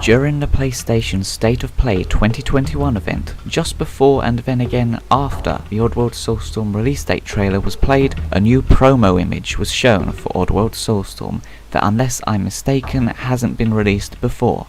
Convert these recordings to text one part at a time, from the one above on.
During the PlayStation State of Play 2021 event, just before and then again after the Oddworld Soulstorm release date trailer was played, a new promo image was shown for Oddworld Soulstorm that, unless I'm mistaken, hasn't been released before.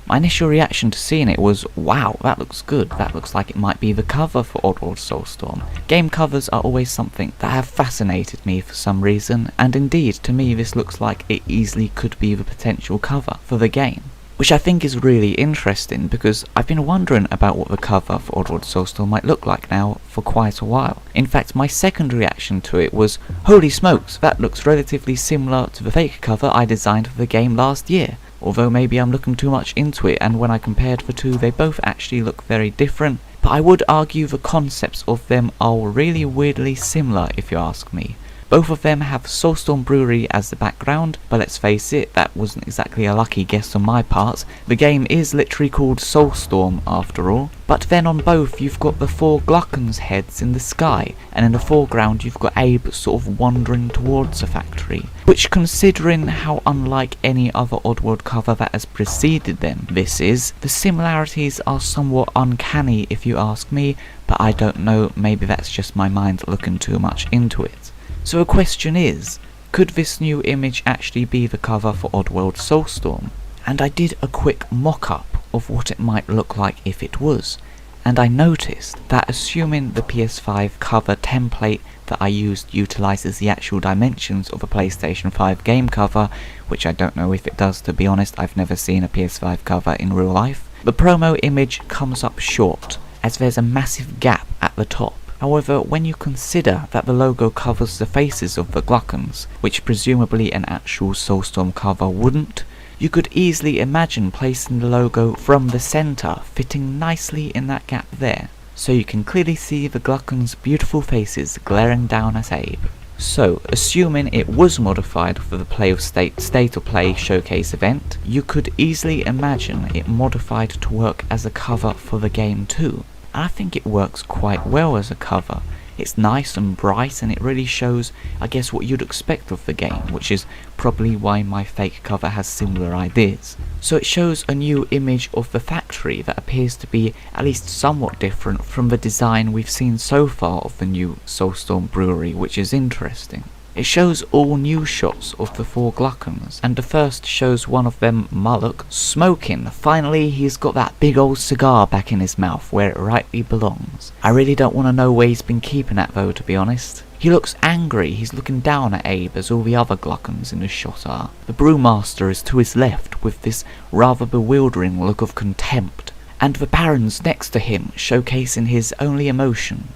My initial reaction to seeing it was, wow, that looks good, that looks like it might be the cover for Oddworld Soulstorm. Game covers are always something that have fascinated me for some reason, and indeed to me this looks like it easily could be the potential cover for the game. Which I think is really interesting, because I've been wondering about what the cover for Oddworld Soulstorm might look like now for quite a while. In fact, my second reaction to it was, holy smokes, that looks relatively similar to the fake cover I designed for the game last year. Although maybe I'm looking too much into it, and when I compared the two they both actually look very different, but I would argue the concepts of them are really weirdly similar if you ask me. Both of them have Soulstorm Brewery as the background, but let's face it, that wasn't exactly a lucky guess on my part. The game is literally called Soulstorm after all. But then on both you've got the four Glukkons heads in the sky, and in the foreground you've got Abe sort of wandering towards a factory. Which, considering how unlike any other Oddworld cover that has preceded them this is, the similarities are somewhat uncanny if you ask me, but I don't know, maybe that's just my mind looking too much into it. So the question is, could this new image actually be the cover for Oddworld Soulstorm? And I did a quick mock-up of what it might look like if it was, and I noticed that assuming the PS5 cover template that I used utilises the actual dimensions of a PlayStation 5 game cover, which I don't know if it does, to be honest, I've never seen a PS5 cover in real life, the promo image comes up short, as there's a massive gap at the top. However, when you consider that the logo covers the faces of the Glukkons, which presumably an actual Soulstorm cover wouldn't, you could easily imagine placing the logo from the centre, fitting nicely in that gap there, so you can clearly see the Glukkons' beautiful faces glaring down at Abe. So, assuming it was modified for the State of Play showcase event, you could easily imagine it modified to work as a cover for the game too. And I think it works quite well as a cover. It's nice and bright, and it really shows, I guess, what you'd expect of the game, which is probably why my fake cover has similar ideas. So it shows a new image of the factory that appears to be at least somewhat different from the design we've seen so far of the new Soulstorm Brewery, which is interesting. It shows all new shots of the four Glukkons, and the first shows one of them, Molluck, smoking. Finally, he's got that big old cigar back in his mouth where it rightly belongs. I really don't want to know where he's been keeping that though, to be honest. He looks angry, he's looking down at Abe as all the other Glukkons in the shot are. The Brewmaster is to his left with this rather bewildering look of contempt, and the Baron's next to him, showcasing his only emotion.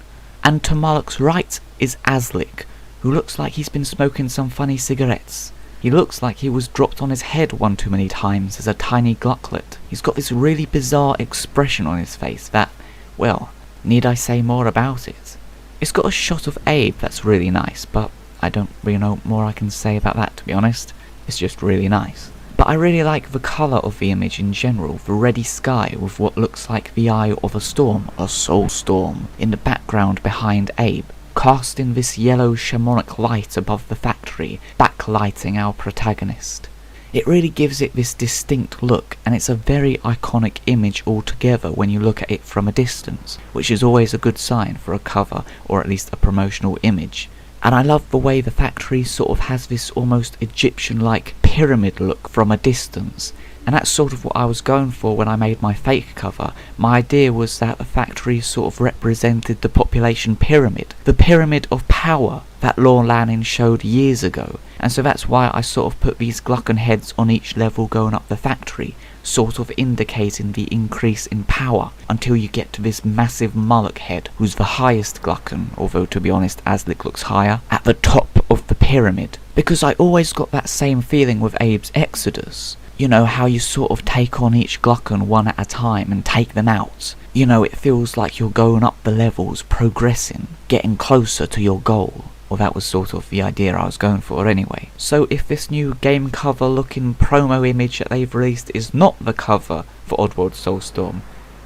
And to Molluck's right is Aslick, who looks like he's been smoking some funny cigarettes. He looks like he was dropped on his head one too many times as a tiny Glucklet. He's got this really bizarre expression on his face that, well, need I say more about it? It's got a shot of Abe that's really nice, but I don't really know more I can say about that, to be honest. It's just really nice. But I really like the colour of the image in general, the reddy sky with what looks like the eye of a storm, a Soulstorm, in the background behind Abe, casting this yellow shamanic light above the factory, backlighting our protagonist. It really gives it this distinct look, and it's a very iconic image altogether when you look at it from a distance, which is always a good sign for a cover, or at least a promotional image. And I love the way the factory sort of has this almost Egyptian-like pyramid look from a distance. And that's sort of what I was going for when I made my fake cover. My idea was that the factory sort of represented the population pyramid. The pyramid of power that Lorne Lanning showed years ago. And so that's why I sort of put these Glukkon heads on each level going up the factory, sort of indicating the increase in power, until you get to this massive Molluck head, who's the highest Glukkon, although to be honest Aslick looks higher, at the top of the pyramid. Because I always got that same feeling with Abe's Exodus. You know, how you sort of take on each Glukkon one at a time and take them out. You know, it feels like you're going up the levels, progressing, getting closer to your goal. Well, that was sort of the idea I was going for anyway. So if this new game cover looking promo image that they've released is not the cover for Oddworld Soulstorm,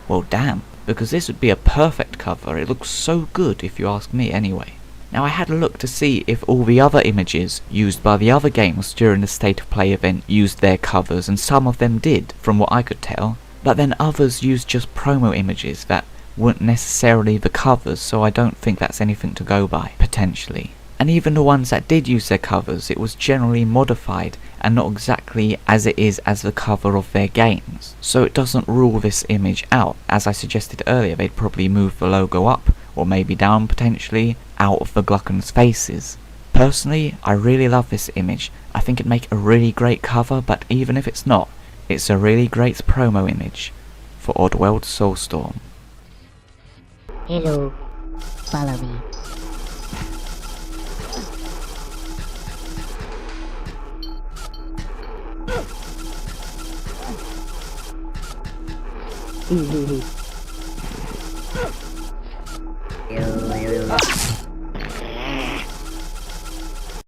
well damn, because this would be a perfect cover. It looks so good if you ask me anyway. Now I had a look to see if all the other images used by the other games during the State of Play event used their covers, and some of them did, from what I could tell. But then others used just promo images that weren't necessarily the covers, so I don't think that's anything to go by, potentially. And even the ones that did use their covers, it was generally modified and not exactly as it is as the cover of their games. So it doesn't rule this image out. As I suggested earlier, they'd probably move the logo up, or maybe down potentially, out of the Glukkons' faces. Personally, I really love this image. I think it'd make a really great cover, but even if it's not, it's a really great promo image for Oddworld Soulstorm. Hello, follow me. Hehehe